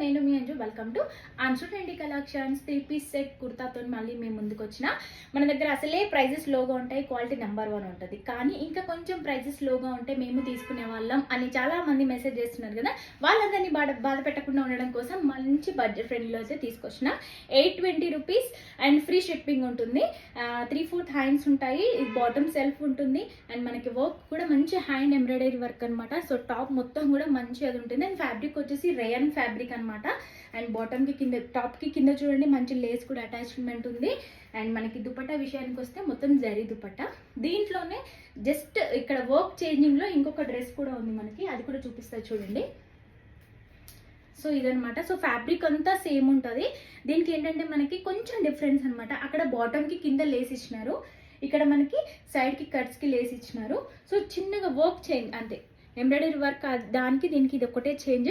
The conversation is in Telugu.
నేను మీ Anju. Welcome to Anju trendy collections. 3-piece set కుర్తాతో మళ్ళీ మేము ముందుకు వచ్చిన. మన దగ్గర అసలే ప్రైజెస్ లోగా ఉంటాయి, క్వాలిటీ నెంబర్ 1 ఉంటుంది. కానీ ఇంకా కొంచెం ప్రైజెస్ లోగా ఉంటే మేము తీసుకునే వాళ్ళం అని చాలా మంది మెసేజ్ చేస్తున్నారు కదా. వాళ్ళందరినీ బాధ పెట్టకుండా ఉండడం కోసం మంచి బడ్జెట్ ఫ్రెండ్లీలో అయితే తీసుకొచ్చిన. 820 రూపీస్ అండ్ ఫ్రీ షిప్పింగ్ ఉంటుంది. 3/4 హ్యాండ్స్ ఉంటాయి, బాటమ్ సెల్ఫ్ ఉంటుంది అండ్ మనకి వర్క్ కూడా మంచి హ్యాండ్ ఎంబ్రాయిడరీ వర్క్ అనమాట. సో టాప్ మొత్తం కూడా మంచి అది ఉంటుంది అండ్ ఫ్యాబ్రిక్ వచ్చేసి రేయన్ ఫ్యాబ్రిక్ అనమాట. అండ్ బాటమ్ కి కింద, టాప్ కి కింద చూడండి మంచి లేస్ కూడా అటాచ్మెంట్ ఉంది. అండ్ మనకి దుపట్టా విషయానికి వస్తే మొత్తం జరీ దుపట్టా. దీంట్లోనే జస్ట్ ఇక్కడ వర్క్ చేంజింగ్ లో ఇంకొక డ్రెస్ కూడా ఉంది మనకి, అది కూడా చూపిస్తా చూడండి. సో ఇదనమాట. సో ఫ్యాబ్రిక్ అంతా సేమ్ ఉంటుంది. దీనికి ఏంటంటే మనకి కొంచెం డిఫరెన్స్ అనమాట. అక్కడ బాటమ్ కి కింద లేస్ ఇచ్చినారు, ఇక్కడ మనకి సైడ్ కి కట్స్ కి లేస్ ఇచ్చినారు. సో చిన్నగా వర్క్ చేంజ్ అంతే, ఎంబ్రాయిడరీ వర్క్ దానికి దీనికి ఇది ఒకటే చేంజ్.